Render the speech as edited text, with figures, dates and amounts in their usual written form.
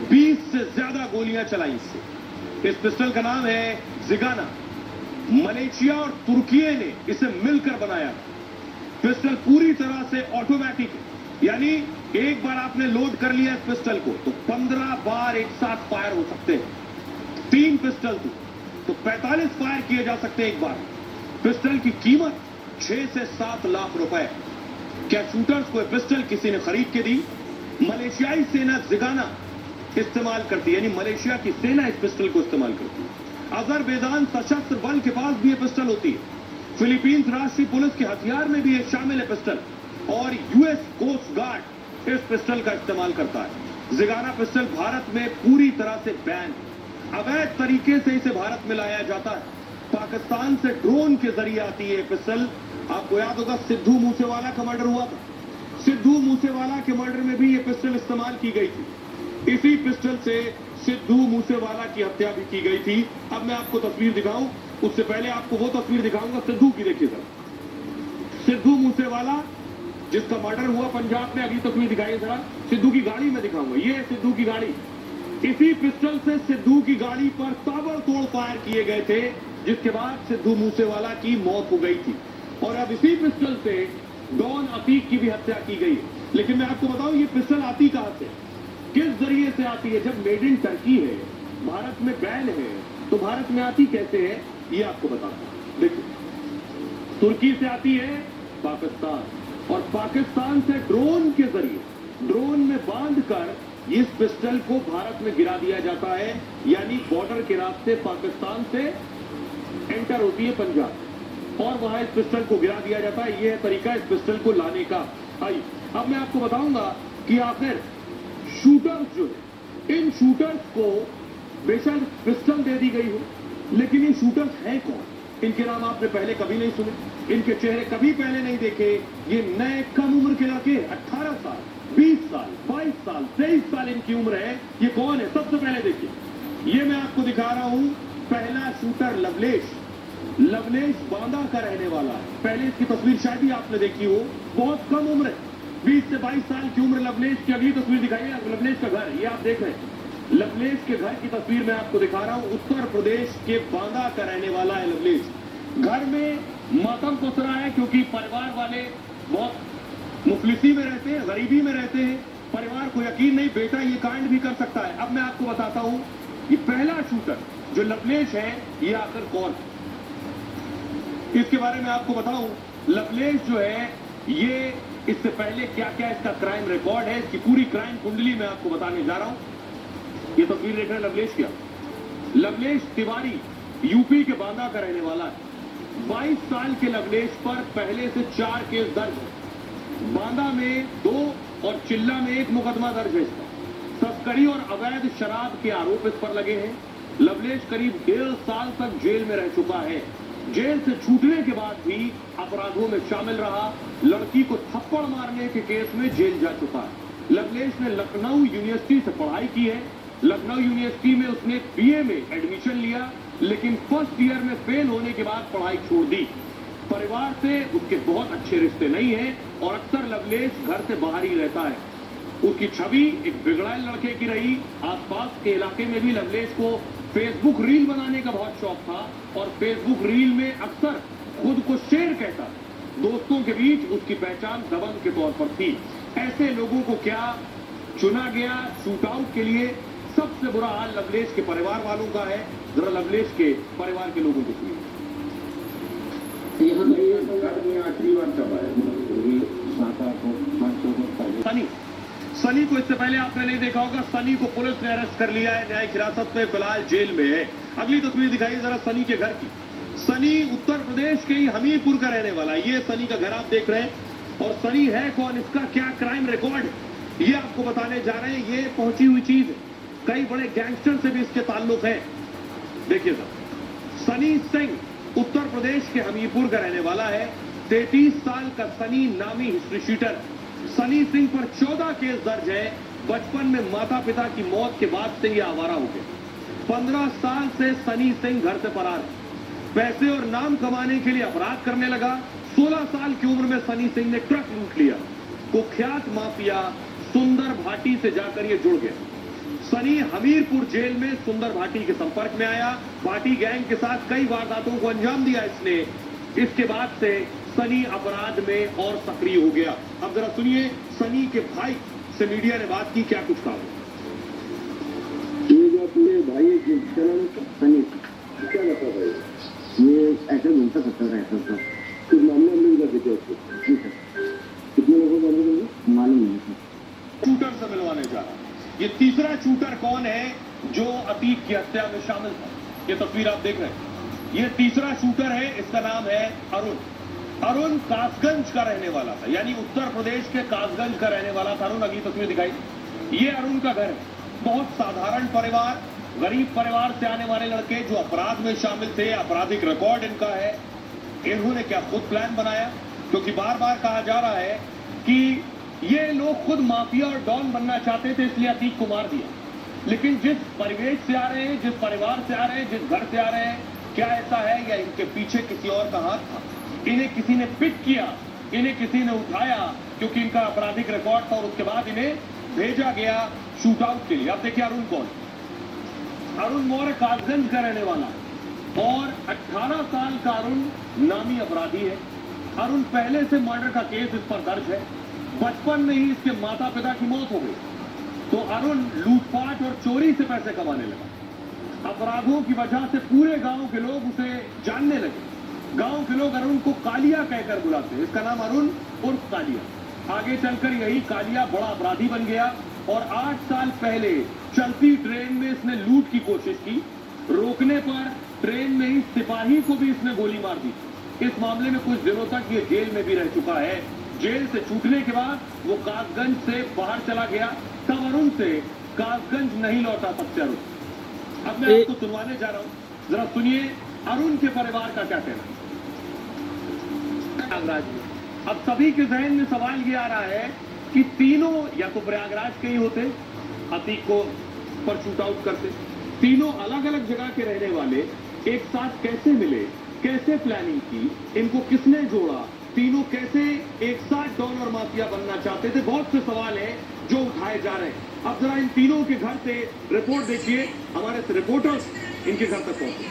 20 से ज्यादा गोलियां चलाई इससे। इस पिस्टल का नाम है जिगाना। मलेशिया और तुर्की ने इसे मिलकर बनाया। पिस्टल पूरी तरह से ऑटोमेटिक है, यानी एक बार आपने लोड कर लिया इस पिस्टल को तो 15 बार एक साथ फायर हो सकते हैं। 3 पिस्टल तो 45 फायर किए जा सकते हैं एक बार। पिस्टल की कीमत 6 से 7 लाख रुपए। क्या शूटर्स को पिस्टल किसी ने खरीद के दी? मलेशियाई सेना जिगाना इस्तेमाल करती है, यानी मलेशिया की सेना इस पिस्टल को इस्तेमाल करती है। अजरबैजान सशस्त्र बल के पास भी ये पिस्टल होती है। फिलीपींस राष्ट्रीय पुलिस के हथियार में भी ये शामिल है पिस्टल, और यूएस कोस्ट गार्ड इस पिस्टल का इस्तेमाल करता है। जिगाना पिस्टल भारत में पूरी तरह से बैन, अवैध तरीके से इसे भारत में लाया जाता है। पाकिस्तान से ड्रोन के जरिए आती है पिस्टल। आपको याद होगा सिद्धू मूसेवाला का मर्डर हुआ था। सिद्धू मूसेवाला के मर्डर में भी ये पिस्टल इस्तेमाल की गई थी। इसी पिस्टल से सिद्धू मूसेवाला की हत्या भी की गई थी। अब मैं आपको तस्वीर दिखाऊं, उससे पहले आपको वो तस्वीर दिखाऊंगा सिद्धू की। देखिए जरा, सिद्धू मूसेवाला जिसका मर्डर हुआ पंजाब में, अगली तस्वीर दिखाइए जरा। सिद्धू की गाड़ी में दिखाऊंगा, ये सिद्धू की गाड़ी। इसी पिस्टल से सिद्धू की गाड़ी पर ताबड़तोड़ फायर किए गए थे, जिसके बाद सिद्धू मूसेवाला की मौत हो गई थी। और अब इसी पिस्टल से डॉन अतीक की भी हत्या की गई। लेकिन मैं आपको बताऊं ये पिस्टल आती कहां से, किस जरिए से आती है? जब मेड इन टर्की है, भारत में बैन है, तो भारत में आती कैसे है ये आपको बताता हूं। देखिए, तुर्की से आती है पाकिस्तान, और पाकिस्तान से ड्रोन के जरिए, ड्रोन में बांधकर इस पिस्टल को भारत में गिरा दिया जाता है। यानी बॉर्डर के रास्ते पाकिस्तान से एंटर होती है पंजाब, और वहां इस पिस्टल को गिरा दिया जाता है। यह है तरीका इस पिस्टल को लाने का। आइए अब मैं आपको बताऊंगा कि आखिर शूटर्स जो है, इन शूटर्स को बेशक पिस्टल दे दी गई हो, लेकिन ये शूटर्स हैं कौन? इनके नाम आपने पहले कभी नहीं सुने, इनके चेहरे कभी पहले नहीं देखे। ये नए कम उम्र के लड़के, 18 साल, 20 साल, 22 साल, 23 साल इनकी उम्र है। ये कौन है? सबसे पहले देखिए, ये मैं आपको दिखा रहा हूं। पहला शूटर लवलेश। लवलेश बांदा का रहने वाला है। पहले इसकी तस्वीर शायद ही आपने देखी हो, बहुत कम उम्र है, 20 से 22 साल की उम्र लवलेश की। अगली तस्वीर दिखाइए, लवलेश का घर, ये आप देख रहे हैं। लवलेश के घर की तस्वीर मैं आपको दिखा रहा हूं। उत्तर प्रदेश के बांदा का रहने वाला है लवलेश। घर में मातम पस रहा है, क्योंकि परिवार वाले बहुत मुफलिसी में रहते हैं, गरीबी में रहते हैं। परिवार को यकीन नहीं बेटा ये कांड भी कर सकता है। अब मैं आपको बताता हूं, ये पहला शूटर जो लवलेश है, ये आखिर कौन है, इसके बारे में आपको बताऊं। लवलेश जो है, ये इससे पहले क्या क्या इसका क्राइम रिकॉर्ड है, इसकी पूरी क्राइम कुंडली मैं आपको बताने जा रहा हूं। ये तस्वीर देख रहे हैं लवलेश क्या। लवलेश तिवारी यूपी के बांदा का रहने वाला है। 22 साल के लवलेश पर पहले से 4 केस दर्ज है। बांदा में 2 और चिल्ला में 1 मुकदमा दर्ज है इसका। तस्करी और अवैध शराब के आरोप इस पर लगे हैं। लवलेश करीब 1.5 साल तक जेल में रह चुका है। जेल से छूटने के बाद भी अपराधों में शामिल रहा। लड़की को थप्पड़ मारने के केस में जेल जा चुका है। लवलेश ने लखनऊ यूनिवर्सिटी से पढ़ाई की है। लखनऊ यूनिवर्सिटी में उसने बीए में एडमिशन लिया, लेकिन फर्स्ट ईयर में फेल होने के बाद पढ़ाई छोड़ दी। परिवार से उसके बहुत अच्छे रिश्ते नहीं हैं, और अक्सर लवलेश घर से बाहर ही रहता है। उसकी छवि एक बिगड़ाए लड़के की रही। आसपास के इलाके में भी लवलेश को फेसबुक रील बनाने का बहुत शौक था, और फेसबुक रील में अक्सर खुद को शेर कहता। दोस्तों के बीच उसकी पहचान दबंग के तौर पर थी। ऐसे लोगों को क्या चुना गया शूटआउट के लिए? सबसे बुरा हाल लवलेश के परिवार वालों का है। जरा लवलेश के परिवार के लोगों को सुनिए। आखिरी बार कब आया? सनी को इससे पहले आपने नहीं देखा होगा। सनी को पुलिस ने अरेस्ट कर लिया है, न्यायिक हिरासत में, फिलहाल जेल में है। अगली तस्वीर दिखाइए जरा सनी के घर की। सनी उत्तर प्रदेश के ही हमीरपुर का रहने वाला है। ये सनी का घर आप देख रहे हैं। और सनी है कौन, इसका क्या क्राइम रिकॉर्ड, ये आपको बताने जा रहे हैं। ये पहुंची हुई चीज है, कई बड़े गैंगस्टर से भी इसके ताल्लुक है। देखिए सनी सिंह उत्तर प्रदेश के हमीरपुर का रहने वाला है। 33 साल का सनी नामी हिस्ट्री शीटर। सनी सिंह पर 14 केस दर्ज है। बचपन में माता पिता की मौत के बाद से ये आवारा हो गया। 15 साल से सनी सिंह घर से फरार है। पैसे और नाम कमाने के लिए अपराध करने लगा। 16 साल की उम्र में सनी सिंह ने ट्रक लूट लिया। कुख्यात माफिया सुंदर भाटी से जाकर ये जुड़ गया। सनी हमीरपुर जेल में सुंदर भाटी के संपर्क में आया। भाटी गैंग के साथ कई वारदातों को अंजाम दिया इसने। इसके बाद से सनी अपराध में और सक्रिय हो गया। अब जरा सुनिए सनी के भाई से मीडिया ने बात की, क्या कुछ कहा। ये जो अपने भाई क्या नाम है सनी, क्या लगता है ये ऐसे घूमता सकता रहता था। कुछ मामले में मिल जाते उसको? जी सर, कितने लोगों को मालूम है? मालूम नहीं सर। शूटर से मिलवाने जा रहा। ये तीसरा शूटर कौन है जो अतीक की हत्या में शामिल था? ये तस्वीर आप देख रहे हैं, ये तीसरा शूटर है। इसका नाम है अरुण। अरुण कासगंज का रहने वाला था, यानी उत्तर प्रदेश के कासगंज का रहने वाला था अरुण। अगली तस्वीर दिखाई, ये अरुण का घर है। बहुत साधारण परिवार, गरीब परिवार से आने वाले लड़के जो अपराध में शामिल थे, आपराधिक रिकॉर्ड इनका है। इन्होंने क्या खुद प्लान बनाया? क्योंकि बार बार कहा जा रहा है कि ये लोग खुद माफिया और डॉन बनना चाहते थे, इसलिए अतीक को मार दिया। लेकिन जिस परिवेश से आ रहे हैं, जिस परिवार से आ रहे हैं, जिस घर से आ रहे हैं, क्या ऐसा है या इनके पीछे किसी और का हाथ था? इन्हें किसी ने पिक किया, इन्हें किसी ने उठाया क्योंकि इनका आपराधिक रिकॉर्ड था, और उसके बाद इन्हें भेजा गया शूट आउट के लिए। अब देखिए अरुण कौन? अरुण मौर्य कासगंज का रहने वाला और 18 साल का अरुण नामी अपराधी है। अरुण पहले से मर्डर का केस इस पर दर्ज है। बचपन में ही इसके माता पिता की मौत हो गई, तो अरुण लूटपाट और चोरी से पैसे कमाने लगा। अपराधों की वजह से पूरे गांव के लोग उसे जानने लगे। गांव के लोग अरुण को कालिया कहकर बुलाते हैं। इसका नाम अरुण उर्फ कालिया। आगे चलकर यही कालिया बड़ा अपराधी बन गया और 8 साल पहले चलती ट्रेन में इसने लूट की कोशिश की। रोकने पर ट्रेन में ही सिपाही को भी इसने गोली मार दी। इस मामले में कुछ दिनों तक ये जेल में भी रह चुका है। जेल से छूटने के बाद वो कासगंज से बाहर चला गया। तब अरुण से कासगंज नहीं लौटा सकते अरुण। अब मैं आपको सुनवाने जा रहा हूं, जरा सुनिए अरुण के परिवार का क्या कहना है। प्रयागराज में अब सभी के जहन में सवाल ये आ रहा है कि तीनों या तो प्रयागराज के ही होते, अतीक को पर शूट आउट करते। तीनों अलग अलग जगह के रहने वाले एक साथ कैसे मिले, कैसे प्लानिंग की, इनको किसने जोड़ा, तीनों कैसे एक साथ डॉन और माफिया बनना चाहते थे? बहुत से सवाल हैं जो उठाए जा रहे हैं। अब जरा इन तीनों के घर से रिपोर्ट देखिए, हमारे रिपोर्टर्स इनके घर तक पहुंचे।